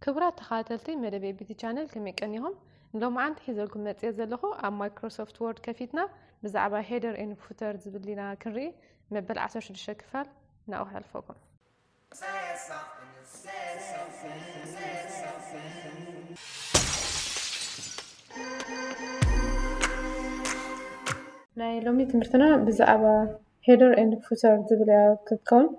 ክቡራት ተኸታተልቲ መደብ ኤቢቲ ቻነል ከመይ ቀኒሆም ሎም ዓንቲ ሒዘልኩም መፅአ ዘለኹ ኣብ ማይክሮሶፍት ወርድ ከፊትና ብዛዕባ ሄደር ኤንድ ፉተር ዝብል ኢና ክንርኢ መበል 16 ክፋል ናብኡ ሓልፈኩም ናይ ሎሚ ትምህርትና ብዛዕባ ሄደር ኤንድ ፉተር ዝብል እያ ክትከውን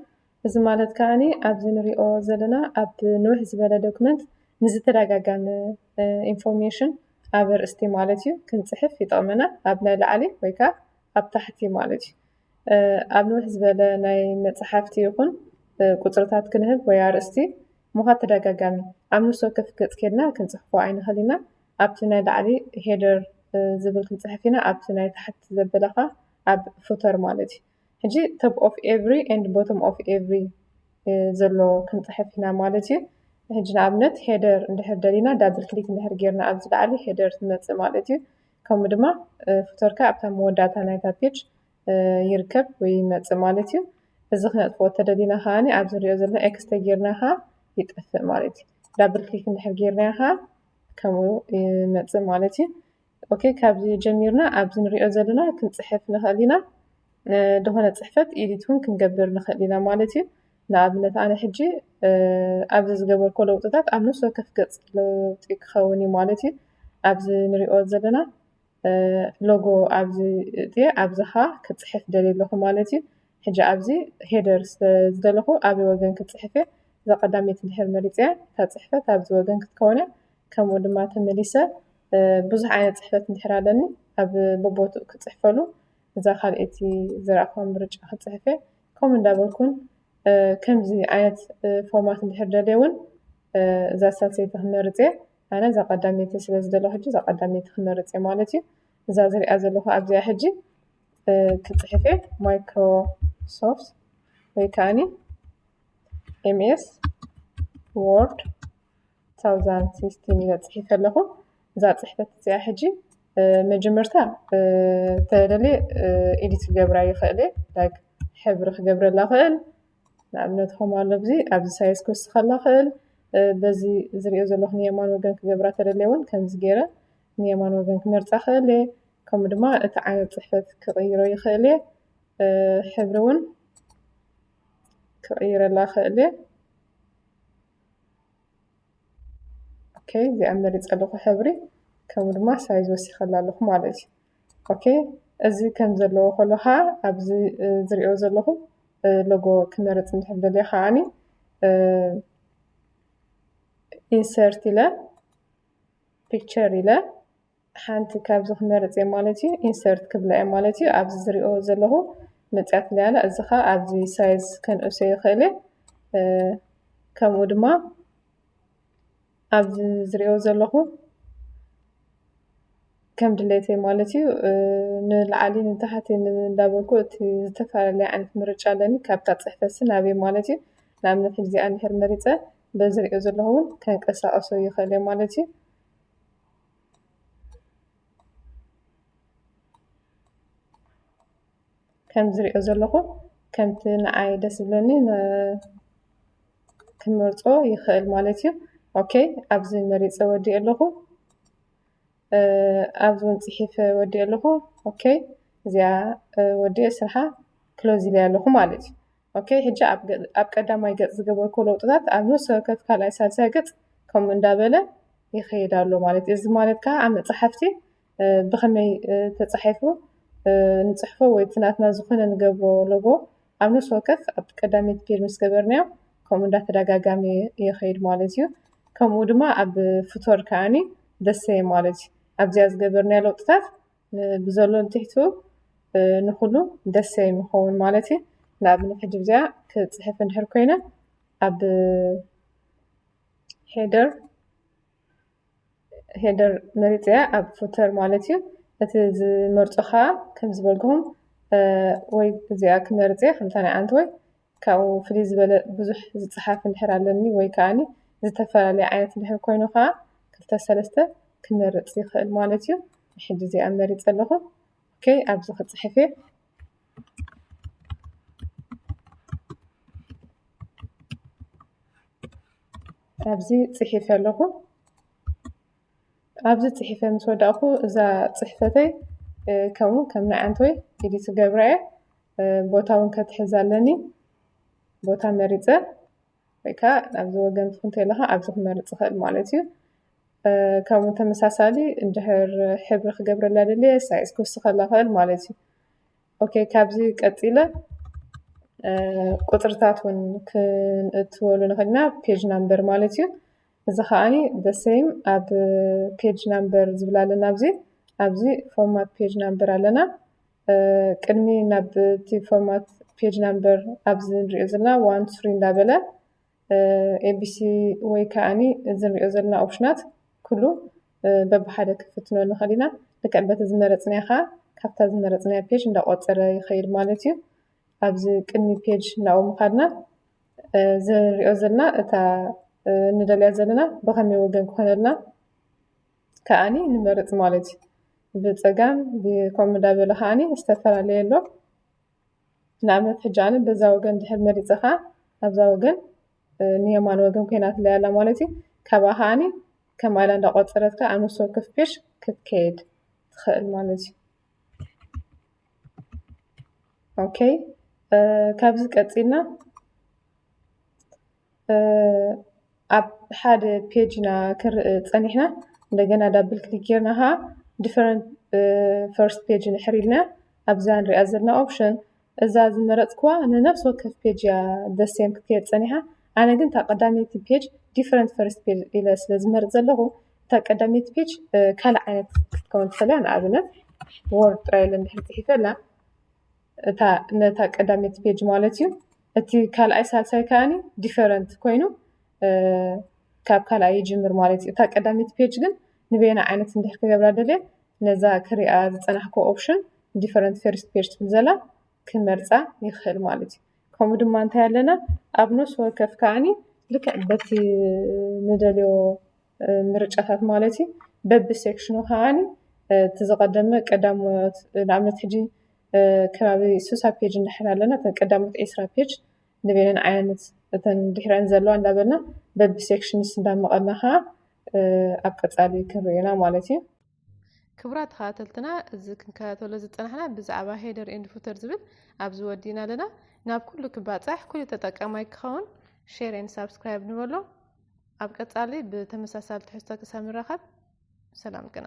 እዚ ማለት ከዓኒ ኣብዚ ንሪኦ ዘለና ኣብ ንውሕ ዝበለ ዶክመንት ንዝተደጋገመ ኢንፎርሜሽን ኣብ ኣርእስቲ ማለት እዩ ክንፅሕፍ ይጠቕመና ኣብ ናይ ላዕሊ ወይ ከዓ ኣብ ታሕቲ ማለት እዩ ኣብ ንውሕ ዝበለ ናይ መፅሓፍቲ ይኹን ቁፅርታት ክንህብ ወይ ኣርእስቲ እሞ ከዓ ተደጋጋሚ ኣብ ንሱ ወከፍ ገፅ ከድና ክንፅሕፎ ኣይንኽእል ኢና ኣብቲ ናይ ላዕሊ ሄደር ዝብል ክንፅሕፍ ኢና ኣብቲ ናይ ታሕቲ ዘበለ ከዓ ኣብ ፉተር ማለት እዩ ሕጂ top of every and bottom of every ዘሎ ክንፅሕፍ ኢና ማለት እዩ ሕጂ ንኣብነት ሄደር እንድሕር ደሊና ዳብል ክሊክ እንድሕር ጌርና ኣብዚ ላዕሊ ሄደር ትመፅእ ማለት እዩ ከምኡ ድማ ፉተር ከዓ ኣብታ መወዳእታ ናይታ ፔጅ ይርከብ ወይ ይመፅእ ማለት እዩ እዚ ክነጥፍኦ ተደሊና ከዓኒ ኣብዚ ንሪኦ ዘለና ኤክስ ተጌርና ከዓ ይጠፍእ ማለት እዩ ዳብል ክሊክ እንድሕር ጌርና ከዓ ከምኡ ይመፅእ ማለት እዩ ኦኬ ካብዚ ጀሚርና ኣብዚ ንሪኦ ዘለና ክንፅሕፍ ንኽእል ኢና ድኾነ ፅሕፈት ኤዲት እውን ክንገብር ንኽእል ኢና ማለት እዩ ንኣብነት ኣነ ሕጂ ኣብዚ ዝገበርኮ ለውጥታት ኣብ ነፍሲ ወከፍ ገፅ ለውጢ ክኸውን እዩ ማለት እዩ ኣብዚ ንሪኦ ዘለና ሎጎ ኣብዚ እትየ ኣብዚ ከዓ ክፅሕፍ ደልየ ኣለኹ ማለት እዩ ሕጂ ኣብዚ ሄደር ዝደለኹ ኣበይ ወገን ክፅሕፍ እየ እዛ ቀዳመይቲ እንድሕር መሪፀ እያ እታ ፅሕፈት ኣብዚ ወገን ክትከውን እያ ከምኡ ድማ ተመሊሰ ብዙሕ ዓይነት ፅሕፈት እንድሕር ኣለኒ ኣብ በቦትኡ ክፅሕፈሉ እዛ ካልአይቲ ዝረኣኹ ምርጫ ክፅሕፍ እየ ከምኡ እንዳበልኩን ከምዚ ዓይነት ፎርማት እንድሕር ደልየ እውን እዛ ሳልሰይቲ ክመርፅ እየ ኣነ እዛ ቀዳመይቲ ስለ ዝደለኹ ሕጂ እዛ ቀዳመይቲ ክመርፅ እየ ማለት እዩ እዛ ዝሪኣ ዘለኹ ኣብዚኣ ሕጂ ክፅሕፍ እየ ማይክሮሶፍት ወይ ከዓኒ ኤምኤስ ወርድ 2016 ኢለ ፅሒፈ ኣለኹ እዛ ፅሕፈት እዚኣ ሕጂ መጀመርታ ተደልየ ኤዲት ክገብራ ይኽእል እየ ላይክ ሕብሪ ክገብረላ ክእል ንኣብነት ከም ኣሎ ብዚ ኣብዚ ሳይዝ ክውስኸላ ክእል በዚ ዝሪኦ ዘለኹ ንየማን ወገን ክገብራ ተደልየ እውን ከምዚ ገይረ ንየማን ወገን ክመርፃ ክእል እየ ከምኡ ድማ እቲ ዓይነት ፅሕፈት ክቕይሮ ይኽእል እየ ሕብሪ እውን ክቕይረላ ክእል እየ ኦኬ እዚኣ መሪፀ ኣለኹ ሕብሪ ከምኡ ድማ ሳይዝ ወሲኸላ ኣለኹ ማለት እዩ ኦኬ እዚ ከም ዘለዎ ከሎ ከዓ ኣብዚ ዝሪኦ ዘለኹ ሎጎ ክመርፅ እንድሕር ደልየ ከዓኒ ኢንሰርት ኢለ ፒክቸር ኢለ ሓንቲ ካብዚ ክመርፅ እየ ማለት እዩ ኢንሰርት ክብላ እየ ማለት እዩ ኣብዚ ዝሪኦ ዘለኹ መፅያት ለያለ እዚ ከዓ ኣብዚ ሳይዝ ከንእሶ ይኽእል እየ ከምኡ ድማ ኣብዚ ዝሪኦ ዘለኹ ከም ድሌተይ ማለት እዩ ንላዕሊ ንታሕቲ እንዳበልኩ እቲ ዝተፈላለየ ዓይነት ምርጫ ኣለኒ ካብታ ፅሕፈት ናበይ ማለት እዩ ንኣብነት እዚኣ እንድሕር መሪፀ በዚ ዝሪኦ ዘለኹ እውን ከንቀሳቕሶ ይኽእል እየ ማለት እዩ ከም ዝሪኦ ዘለኹ ከምቲ ንዓይ ደስ ዝብለኒ ክመርፆ ይኽእል ማለት እዩ ኦኬ ኣብዚ መሪፀ ወዲእ ኣለኹ ኣብዚ እውን ፅሒፈ ወዲእ ኣለኹ ኦኬ እዚኣ ወዲእ ስርሓ ክሎዝ ኢለ ኣለኹ ማለት እዩ ኦኬ ሕጂ ኣብ ቀዳማይ ገፅ ዝገበርኩ ለውጥታት ኣብ ነፍሲ ወከፍ ካልኣይ ሳልሳይ ገፅ ከምኡ እንዳበለ ይኸይድ ኣሎ ማለት እዩ እዚ ማለት ከዓ ኣብ መፅሓፍቲ ብኸመይ ተፃሒፉ ንፅሕፎ ወይ እቲ ናትና ዝኾነ ንገብሮ ሎጎ ኣብ ነፍሲ ወከፍ ኣብ ቀዳመይቲ ፔጅ ምስ ገበርናዮ ከምኡ እንዳተደጋጋሚ ይኸይድ ማለት እዩ ከምኡ ድማ ኣብ ፉተር ከዓኒ ደሰየ ማለት እዩ ኣብዚኣ ዝገበርናዮ ለውጥታት ብዘሎ ንትሕቱ ንኩሉ ደሰየ ምኸውን ማለት እዩ ንኣብነት ሕጂ ብዚኣ ክፅሕፍ እንድሕር ኮይነ ኣብ ሄደር መሪፀ እያ ኣብ ፉተር ማለት እዩ እቲ ዝመርፆ ከዓ ከም ዝበልኩኹም ወይ እዚኣ ክመርፅ እየ ከምታ ናይ ዓንቲ ወይ ካብኡ ፍልይ ዝበለ ብዙሕ ዝፅሓፍ እንድሕር ኣለኒ ወይ ከዓኒ ዝተፈላለየ ዓይነት እንድሕር ኮይኑ ከዓ 2 3 ክመርፅ ይኽእል ማለት እዩ ሕጂ እዚኣ መሪፀ ኣለኹ اوكي ابزي خصحفي ابزي صحيفه لكم ابزي صحيفه مسوداخو اذا صحفتي كم نعنتوي يدي تجبرأ بوتاون كتحزالني بوتا مريضة ويكا أبزو وجن تكون تلاها أبزو مريضة خال مالتي كم تمساسالي انجهر حبر خجبر اللي سايس كوس خلا خال مالتي أوكي كابزي كتيلة قطرتاتون كنتولو نخدنا page number مالتي إذا خاني the same أب page number زبلالنا أبزي format page number علينا ቅድሚ ናብ እቲ ፎርማት ፔጅ ናምበር ኣብዚ ንሪኦ ዘለና 1 3 እንዳበለ ኤቢሲ ወይ ከዓኒ እዚ ንሪኦ ዘለና ኦፕሽናት ኩሉ በብሓደ ክፍትነሉ ንኽእል ኢና ልክዕ በቲ ዝመረፅናዮ ከዓ ካብታ ዝመረፅናዮ ፔጅ እንዳቆፀረ ይኸይድ ማለት እዩ ኣብዚ ቅድሚ ፔጅ ናብኡ ምኻድና እዚ ንሪኦ ዘለና እታ ንደልያ ዘለና ብኸመይ ወገን ክኾነልና ከዓኒ ንመርፅ ማለት እዩ بتجمع بكم دابله خاني استفلا ليلو نعمل حجاني بزاوجن دحر مريضها أبزاوجن نيمان وجن كينات ليلا مالتي كباهاني كمالا دقات صرتك أنا سوق فيش كتكيد تخيل مالتي أوكي كابز كتينا أب حد بيجنا كر تصنيحنا لقينا دبل كليكيرناها different first page نحريلنا أبزان رئازلنا option إذا زمرتكوا أنا نفس وكف page يا the same كتير تصنيحة أنا قلت قدامي page different first page إلى سلزمرت زلهو تقدامي page كلا عينت كون فلان عادنا word trial نحرتي فلا تا قدامي page مالتي أتي كلا أي سالساي كاني different كوينو كاب كلا أي جمر مالتي تا قدامي page جن نبينا عينت ندحك قبل دليل نزا كريا زنحكو اوبشن different first page تبزلا كمرصا يخل مالتي كم دما انت يالنا ابنوس وكف كاني لك بتي ندليو مرጫታት مالتي بب سيكشنو هاني تزقدم قدامت نعمت حجي كبابي سوسا بيج نحرالنا تقدامت اسرا بيج نبينا عينت تن دحران زلو اندابلنا بب سيكشنز اندامقلناها ኣብ ቀጻሊ ክንሪኢና ማለት እዩ ክብራት ተኸታተልትና እዚ ክንከታተሎ ዝፀናሕና ብዛዕባ ሄደር ኤንድ ፉተር ዝብል ኣብዚ ወዲና ኣለና ናብ ኩሉ ክባፅሕ ኩሉ ተጠቃማይ ክኸውን ሼር ኤንድ ሳብስክራይብ ንበሎ ኣብ ቀጻሊ ብተመሳሳሊ ትሕዝቶ ክሳብ ንራኸብ ሰላም ቅና